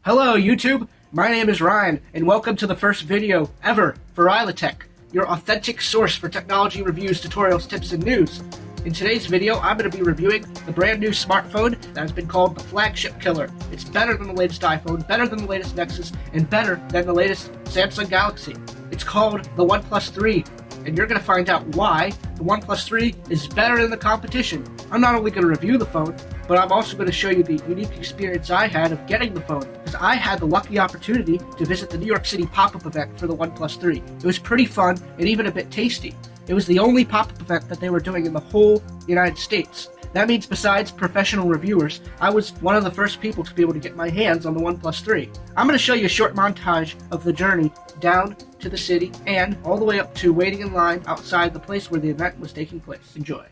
Hello YouTube, my name is Ryan, and welcome to the first video ever for RylaTech, your authentic source for technology reviews, tutorials, tips, and news. In today's video, I'm going to be reviewing the brand new smartphone that has been called the flagship killer. It's better than the latest iPhone, better than the latest Nexus, and better than the latest Samsung Galaxy. It's called the OnePlus 3, and you're going to find out why the OnePlus 3 is better than the competition. I'm not only going to review the phone, but I'm also going to show you the unique experience I had of getting the phone, because I had the lucky opportunity to visit the New York City pop-up event for the OnePlus 3. It was pretty fun and even a bit tasty. It was the only pop-up event that they were doing in the whole United States. That means besides professional reviewers, I was one of the first people to be able to get my hands on the OnePlus 3. I'm going to show you a short montage of the journey down to the city and all the way up to waiting in line outside the place where the event was taking place. Enjoy.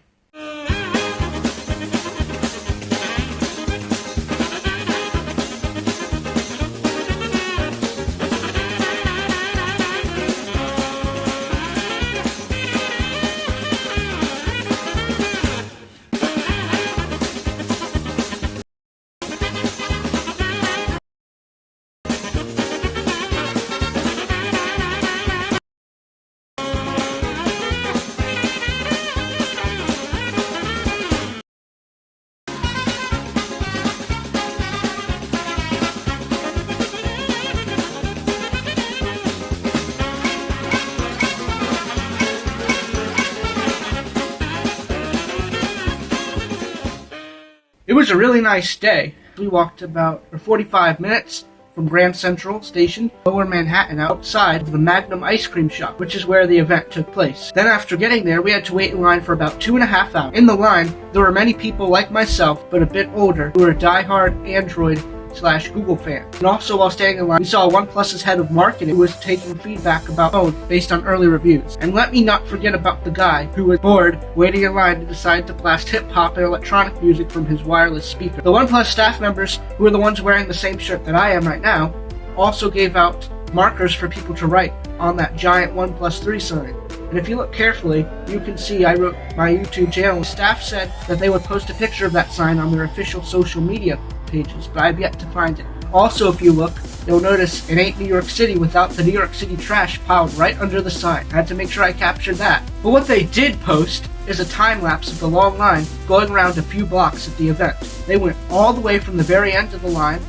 It was a really nice day. We walked about 45 minutes from Grand Central Station, Lower Manhattan, outside of the Magnum ice cream shop, which is where the event took place. Then after getting there, we had to wait in line for about 2.5 hours. In the line, there were many people like myself, but a bit older, who were diehard Android/Google fans. And also while standing in line, we saw OnePlus's head of marketing who was taking feedback about phone based on early reviews. And let me not forget about the guy who was bored waiting in line to decide to blast hip-hop and electronic music from his wireless speaker. The OnePlus staff members, who are the ones wearing the same shirt that I am right now, also gave out markers for people to write on that giant OnePlus 3 sign. And if you look carefully, you can see I wrote my YouTube channel. Staff said that they would post a picture of that sign on their official social media pages, but I've yet to find it. Also, if you look, you'll notice it ain't New York City without the New York City trash piled right under the sign. I had to make sure I captured that. But what they did post is a time-lapse of the long line going around a few blocks at the event. They went all the way from the very end of the line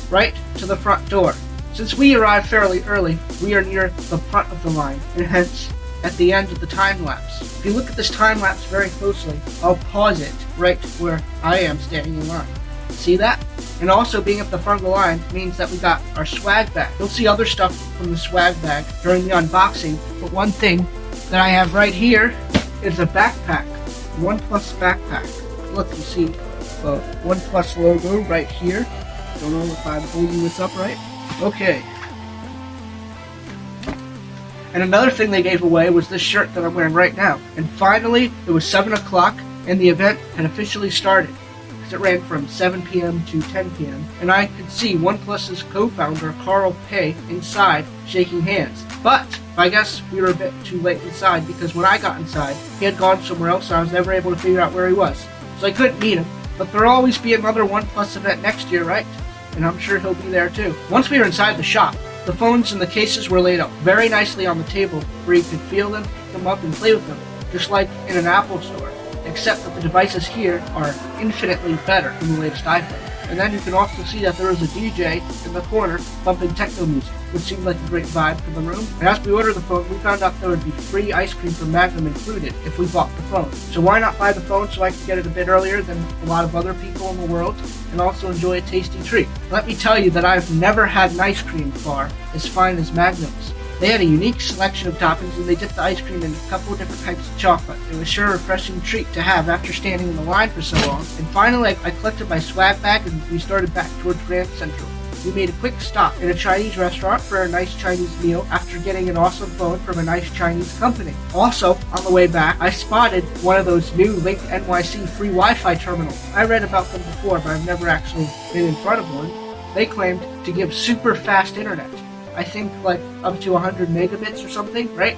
right to the front door. Since we arrived fairly early, we are near the front of the line, and hence at the end of the time-lapse. If you look at this time-lapse very closely, I'll pause it right where I am standing in line. See that? And also being at the front of the line means that we got our swag bag. You'll see other stuff from the swag bag during the unboxing, but one thing that I have right here is a backpack, OnePlus backpack. Look, you see the OnePlus logo right here. Don't know if I'm holding this up right. Okay. And another thing they gave away was this shirt that I'm wearing right now. And finally, it was 7 o'clock and the event had officially started. It ran from 7 p.m. to 10 p.m. and I could see OnePlus's co-founder Carl Pei inside shaking hands. But I guess we were a bit too late inside, because when I got inside, he had gone somewhere else and I was never able to figure out where he was. So I couldn't meet him. But there'll always be another OnePlus event next year, right? And I'm sure he'll be there too. Once we were inside the shop, the phones and the cases were laid out very nicely on the table where you could feel them, pick them up, and play with them, just like in an Apple store. Except that the devices here are infinitely better than the latest iPhone. And then you can also see that there is a DJ in the corner bumping techno music, which seemed like a great vibe for the room. And as we ordered the phone, we found out there would be free ice cream from Magnum included if we bought the phone. So why not buy the phone so I could get it a bit earlier than a lot of other people in the world, and also enjoy a tasty treat? Let me tell you that I've never had an ice cream bar as fine as Magnum's. They had a unique selection of toppings, and they dipped the ice cream in a couple of different types of chocolate. It was sure a refreshing treat to have after standing in the line for so long. And finally, I collected my swag bag and we started back towards Grand Central. We made a quick stop in a Chinese restaurant for a nice Chinese meal after getting an awesome phone from a nice Chinese company. Also, on the way back, I spotted one of those new Link NYC free Wi-Fi terminals. I read about them before, but I've never actually been in front of one. They claimed to give super fast internet. I think like up to 100 megabits or something, right?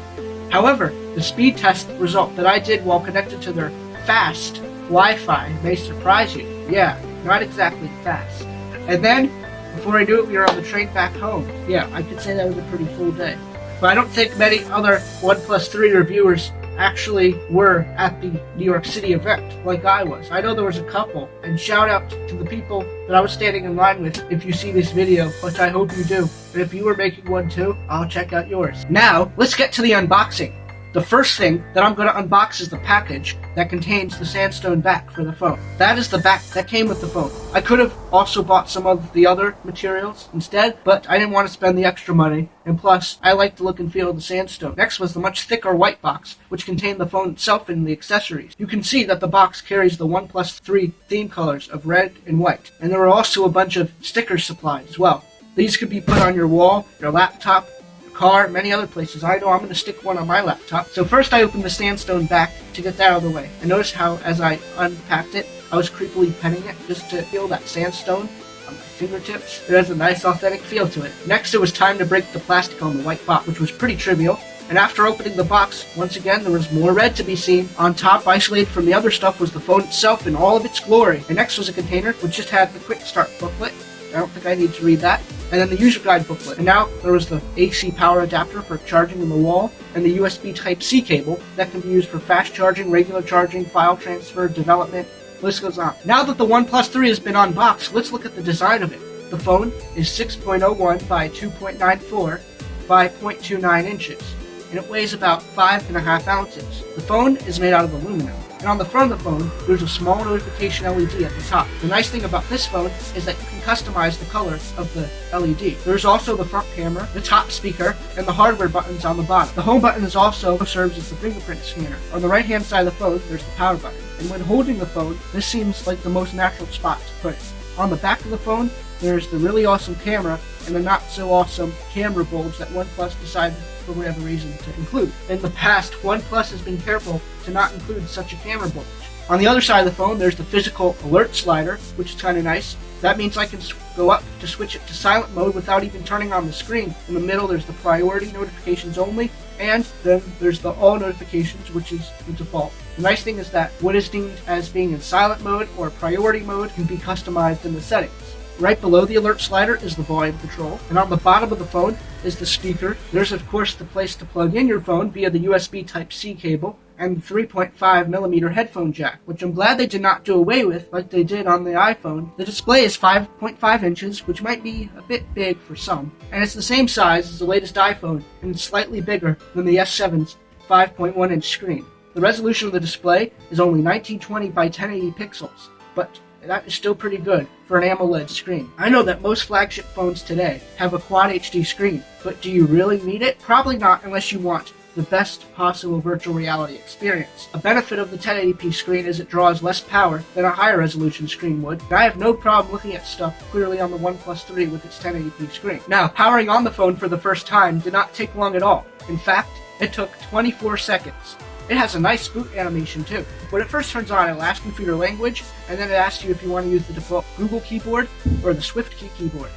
However, the speed test result that I did while connected to their fast Wi-Fi may surprise you. Yeah, not exactly fast. And then Before I knew it, we were on the train back home. Yeah, I could say that was a pretty full day. But I don't think many other OnePlus 3 reviewers actually were at the New York City event like I was. I know there was a couple, and shout out to the people that I was standing in line with if you see this video, which I hope you do. And if you were making one too, I'll check out yours. Now, let's get to the unboxing. The first thing that I'm going to unbox is the package that contains the sandstone back for the phone. That is the back that came with the phone. I could have also bought some of the other materials instead, but I didn't want to spend the extra money, and plus, I like the look and feel of the sandstone. Next was the much thicker white box, which contained the phone itself and the accessories. You can see that the box carries the OnePlus 3 theme colors of red and white, and there were also a bunch of stickers supplied as well. These could be put on your wall, your laptop, car, many other places. I know I'm going to stick one on my laptop. So first I opened the sandstone back to get that out of the way. And notice how as I unpacked it, I was creepily penning it just to feel that sandstone on my fingertips. It has a nice authentic feel to it. Next it was time to break the plastic on the white box, which was pretty trivial. And after opening the box, once again, there was more red to be seen. On top, isolated from the other stuff, was the phone itself in all of its glory. And next was a container, which just had the quick start booklet. I don't think I need to read that. And then the user guide booklet. And now there was the AC power adapter for charging in the wall, and the USB Type-C cable that can be used for fast charging, regular charging, file transfer, development, list goes on. Now that the OnePlus 3 has been unboxed, let's look at the design of it. The phone is 6.01 by 2.94 by 0.29 inches, and it weighs about 5.5 ounces. The phone is made out of aluminum. And on the front of the phone, there's a small notification LED at the top. The nice thing about this phone is that you can customize the color of the LED. There's also the front camera, the top speaker, and the hardware buttons on the bottom. The home button also serves as the fingerprint scanner. On the right hand side of the phone, there's the power button. And when holding the phone, this seems like the most natural spot to put it. On the back of the phone, there's the really awesome camera and the not so awesome camera bulbs that OnePlus decided for whatever reason to include. In the past, OnePlus has been careful to not include such a camera bulb. On the other side of the phone, there's the physical alert slider, which is kind of nice. That means I can go up to switch it to silent mode without even turning on the screen. In the middle, there's the priority notifications only, and then there's the all notifications, which is the default. The nice thing is that what is deemed as being in silent mode or priority mode can be customized in the settings. Right below the alert slider is the volume control, and on the bottom of the phone is the speaker. There's of course the place to plug in your phone via the USB Type-C cable, and the 3.5mm headphone jack, which I'm glad they did not do away with like they did on the iPhone. The display is 5.5 inches, which might be a bit big for some, and it's the same size as the latest iPhone, and it's slightly bigger than the S7's 5.1 inch screen. The resolution of the display is only 1920 by 1080 pixels, but that is still pretty good for an AMOLED screen. I know that most flagship phones today have a Quad HD screen, but do you really need it? Probably not unless you want the best possible virtual reality experience. A benefit of the 1080p screen is it draws less power than a higher resolution screen would, and I have no problem looking at stuff clearly on the OnePlus 3 with its 1080p screen. Now, powering on the phone for the first time did not take long at all. In fact, it took 24 seconds. It has a nice boot animation too. When it first turns on, it'll ask you for your language, and then it asks you if you want to use the default Google keyboard or the SwiftKey keyboard.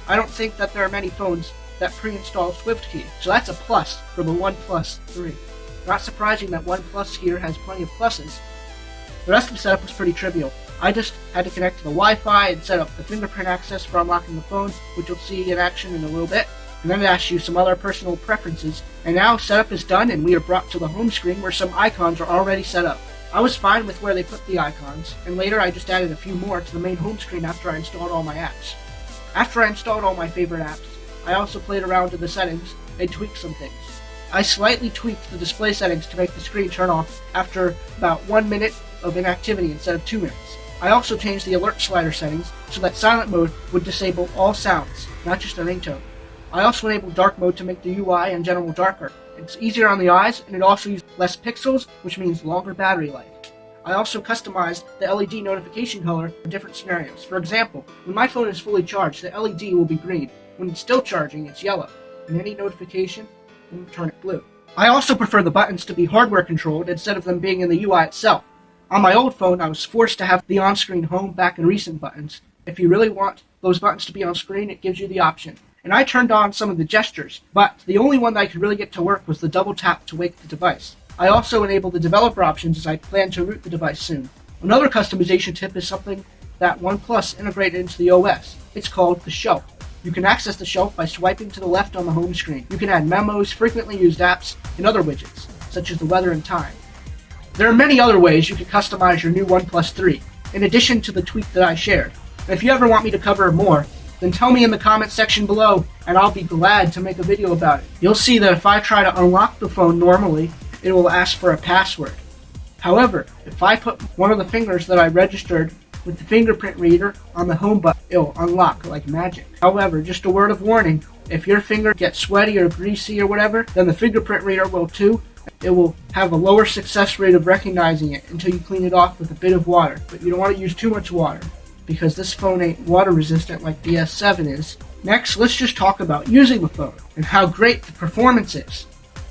I don't think that there are many phones that pre-install SwiftKey, so that's a plus for the OnePlus 3. Not surprising that OnePlus here has plenty of pluses. The rest of the setup was pretty trivial. I just had to connect to the Wi-Fi and set up the fingerprint access for unlocking the phone, which you'll see in action in a little bit. And then it asks you some other personal preferences. And now setup is done and we are brought to the home screen where some icons are already set up. I was fine with where they put the icons, and later I just added a few more to the main home screen after I installed all my apps. After I installed all my favorite apps, I also played around in the settings and tweaked some things. I slightly tweaked the display settings to make the screen turn off after about 1 minute of inactivity instead of 2 minutes. I also changed the alert slider settings so that silent mode would disable all sounds, not just a ringtone. I also enabled dark mode to make the UI in general darker. It's easier on the eyes, and it also uses less pixels, which means longer battery life. I also customized the LED notification color for different scenarios. For example, when my phone is fully charged, the LED will be green. When it's still charging, it's yellow. And any notification will turn it blue. I also prefer the buttons to be hardware controlled instead of them being in the UI itself. On my old phone, I was forced to have the on-screen home, back, and recent buttons. If you really want those buttons to be on screen, it gives you the option. And I turned on some of the gestures, but the only one that I could really get to work was the double tap to wake the device. I also enabled the developer options as I plan to root the device soon. Another customization tip is something that OnePlus integrated into the OS. It's called the shelf. You can access the shelf by swiping to the left on the home screen. You can add memos, frequently used apps, and other widgets, such as the weather and time. There are many other ways you can customize your new OnePlus 3, in addition to the tweak that I shared. And if you ever want me to cover more, then tell me in the comments section below, and I'll be glad to make a video about it. You'll see that if I try to unlock the phone normally, it will ask for a password. However, if I put one of the fingers that I registered with the fingerprint reader on the home button, it'll unlock like magic. However, just a word of warning, if your finger gets sweaty or greasy or whatever, then the fingerprint reader will too. It will have a lower success rate of recognizing it until you clean it off with a bit of water. But you don't want to use too much water, because this phone ain't water resistant like the S7 is. Next, let's just talk about using the phone and how great the performance is.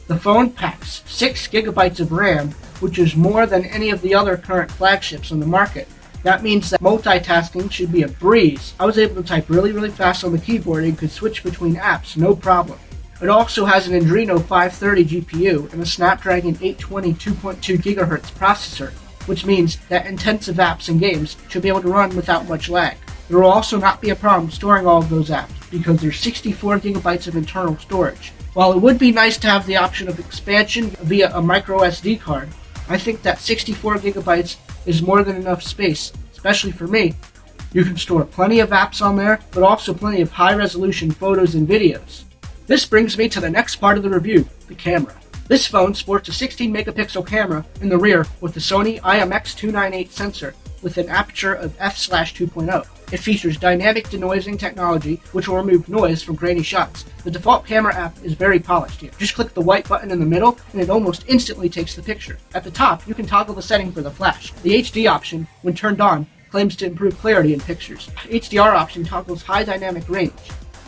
The phone packs 6 gigabytes of RAM, which is more than any of the other current flagships on the market. That means that multitasking should be a breeze. I was able to type really fast on the keyboard and could switch between apps, no problem. It also has an Adreno 530 GPU and a Snapdragon 820 2.2 GHz processor, which means that intensive apps and games should be able to run without much lag. There will also not be a problem storing all of those apps, because there's 64 gigabytes of internal storage. While it would be nice to have the option of expansion via a micro SD card, I think that 64 gigabytes is more than enough space, especially for me. You can store plenty of apps on there, but also plenty of high-resolution photos and videos. This brings me to the next part of the review, the camera. This phone sports a 16 megapixel camera in the rear with the Sony IMX298 sensor with an aperture of f/2.0. It features dynamic denoising technology, which will remove noise from grainy shots. The default camera app is very polished here. Just click the white button in the middle and it almost instantly takes the picture. At the top, you can toggle the setting for the flash. The HD option, when turned on, claims to improve clarity in pictures. HDR option toggles high dynamic range.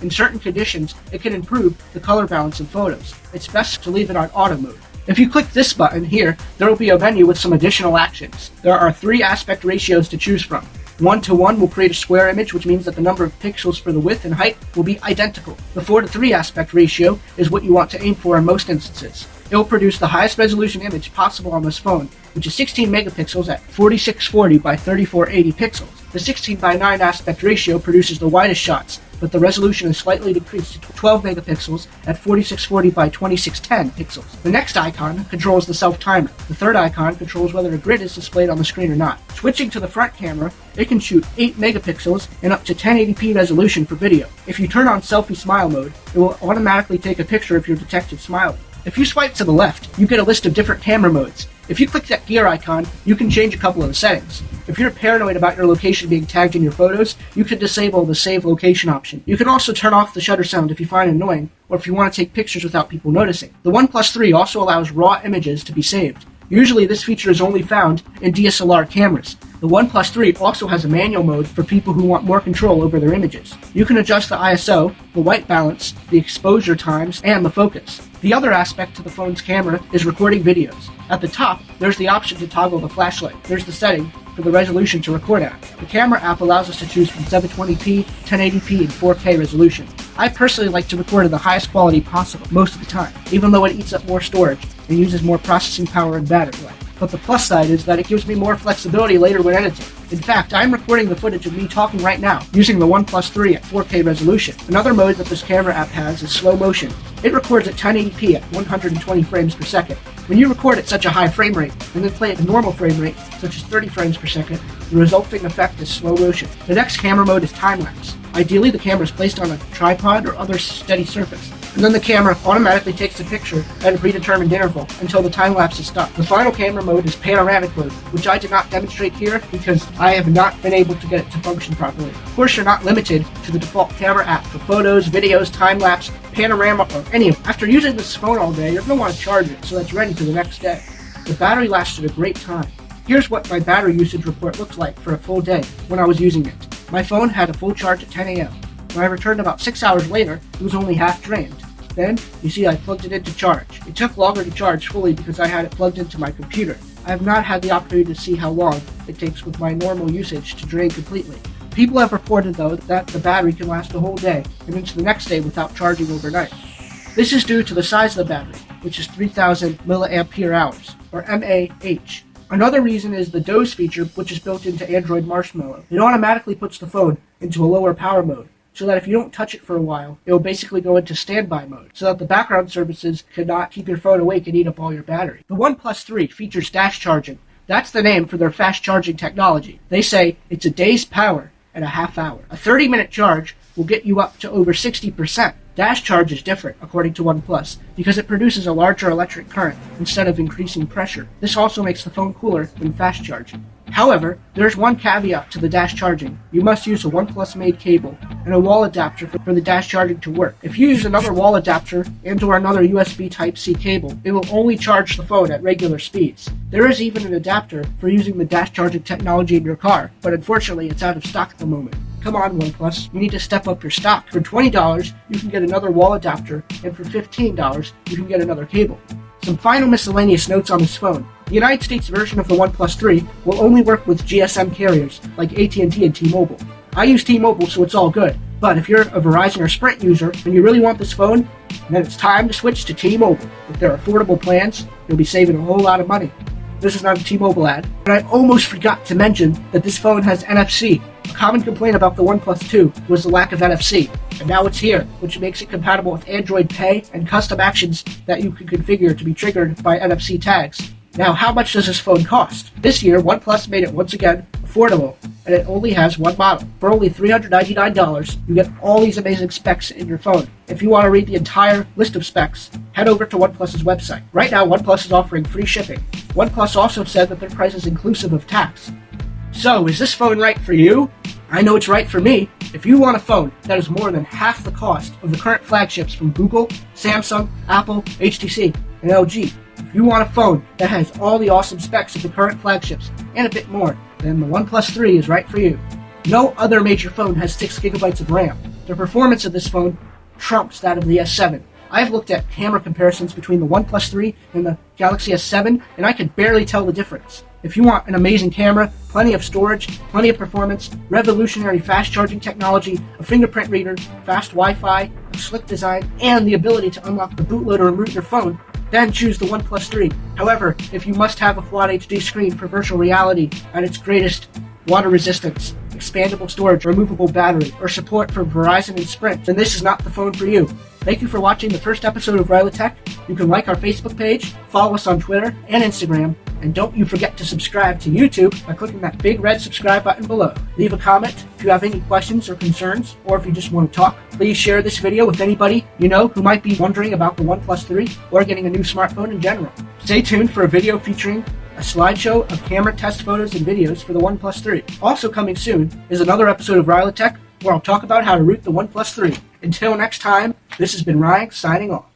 In certain conditions, it can improve the color balance in photos. It's best to leave it on auto mode. If you click this button here, there will be a menu with some additional actions. There are 3 aspect ratios to choose from. 1:1 will create a square image, which means that the number of pixels for the width and height will be identical. The 4:3 aspect ratio is what you want to aim for in most instances. It will produce the highest resolution image possible on this phone, which is 16 megapixels at 4640 by 3480 pixels. The 16:9 aspect ratio produces the widest shots, but the resolution is slightly decreased to 12 megapixels at 4640 by 2610 pixels. The next icon controls the self-timer. The third icon controls whether a grid is displayed on the screen or not. Switching to the front camera, it can shoot 8 megapixels and up to 1080p resolution for video. If you turn on selfie smile mode, it will automatically take a picture if you're detected smiling. If you swipe to the left, you get a list of different camera modes. If you click that gear icon, you can change a couple of the settings. If you're paranoid about your location being tagged in your photos, you can disable the save location option. You can also turn off the shutter sound if you find it annoying, or if you want to take pictures without people noticing. The OnePlus 3 also allows raw images to be saved. Usually this feature is only found in DSLR cameras. The OnePlus 3 also has a manual mode for people who want more control over their images. You can adjust the ISO, the white balance, the exposure times, and the focus. The other aspect to the phone's camera is recording videos. At the top, there's the option to toggle the flashlight. There's the setting for the resolution to record at. The camera app allows us to choose from 720p, 1080p, and 4K resolution. I personally like to record in the highest quality possible most of the time, even though it eats up more storage and uses more processing power and battery life. But the plus side is that it gives me more flexibility later when editing. In fact, I'm recording the footage of me talking right now, using the OnePlus 3 at 4K resolution. Another mode that this camera app has is slow motion. It records at 1080p at 120 frames per second. When you record at such a high frame rate, and then play at a normal frame rate, such as 30 frames per second, the resulting effect is slow motion. The next camera mode is time-lapse. Ideally, the camera is placed on a tripod or other steady surface, and then the camera automatically takes a picture at a predetermined interval until the time-lapse is stopped. The final camera mode is panoramic mode, which I did not demonstrate here because I have not been able to get it to function properly. Of course, you're not limited to the default camera app for photos, videos, time-lapse, panorama, or any of them. After using this phone all day, you're going to want to charge it so that's ready for the next day. The battery lasted a great time. Here's what my battery usage report looked like for a full day when I was using it. My phone had a full charge at 10 a.m. When I returned about 6 hours later, it was only half drained. Then, you see I plugged it into charge. It took longer to charge fully because I had it plugged into my computer. I have not had the opportunity to see how long it takes with my normal usage to drain completely. People have reported, though, that the battery can last a whole day and into the next day without charging overnight. This is due to the size of the battery, which is 3000 milliampere hours, or mAh. Another reason is the doze feature, which is built into Android Marshmallow. It automatically puts the phone into a lower power mode so that if you don't touch it for a while, it will basically go into standby mode, so that the background services cannot keep your phone awake and eat up all your battery. The OnePlus 3 features dash charging. That's the name for their fast charging technology. They say it's a day's power in a half hour. A 30-minute charge will get you up to over 60%. Dash charge is different, according to OnePlus, because it produces a larger electric current instead of increasing pressure. This also makes the phone cooler when fast charging. However, there's one caveat to the dash charging. You must use a OnePlus-made cable and a wall adapter for the dash charging to work. If you use another wall adapter and/or another USB Type-C cable, it will only charge the phone at regular speeds. There is even an adapter for using the dash charging technology in your car, but unfortunately it's out of stock at the moment. Come on, OnePlus, you need to step up your stock. For $20, you can get another wall adapter, and for $15, you can get another cable. Some final miscellaneous notes on this phone. The United States version of the OnePlus 3 will only work with GSM carriers like AT&T and T-Mobile. I use T-Mobile, so it's all good. But if you're a Verizon or Sprint user and you really want this phone, then it's time to switch to T-Mobile. With their affordable plans, you'll be saving a whole lot of money. This is not a T-Mobile ad, but I almost forgot to mention that this phone has NFC. A common complaint about the OnePlus 2 was the lack of NFC, and now it's here, which makes it compatible with Android Pay and custom actions that you can configure to be triggered by NFC tags. Now, how much does this phone cost? This year, OnePlus made it once again affordable, and it only has one model. For only $399, you get all these amazing specs in your phone. If you want to read the entire list of specs, head over to OnePlus's website. Right now, OnePlus is offering free shipping. OnePlus also said that their price is inclusive of tax. So, is this phone right for you? I know it's right for me. If you want a phone that is more than half the cost of the current flagships from Google, Samsung, Apple, HTC, and LG, if you want a phone that has all the awesome specs of the current flagships and a bit more, then the OnePlus 3 is right for you. No other major phone has 6 GB of RAM. The performance of this phone trumps that of the S7. I've looked at camera comparisons between the OnePlus 3 and the Galaxy S7, and I could barely tell the difference. If you want an amazing camera, plenty of storage, plenty of performance, revolutionary fast charging technology, a fingerprint reader, fast Wi-Fi, a slick design, and the ability to unlock the bootloader and root your phone, then choose the OnePlus 3. However, if you must have a Quad HD screen for virtual reality at its greatest, water resistance, expandable storage, removable battery, or support for Verizon and Sprint, then this is not the phone for you. Thank you for watching the first episode of RylaTech. You can like our Facebook page, follow us on Twitter and Instagram, and don't you forget to subscribe to YouTube by clicking that big red subscribe button below. Leave a comment if you have any questions or concerns, or if you just want to talk. Please share this video with anybody you know who might be wondering about the OnePlus 3 or getting a new smartphone in general. Stay tuned for a video featuring a slideshow of camera test photos and videos for the OnePlus 3. Also coming soon is another episode of RylaTech where I'll talk about how to root the OnePlus 3. Until next time, this has been Ryan signing off.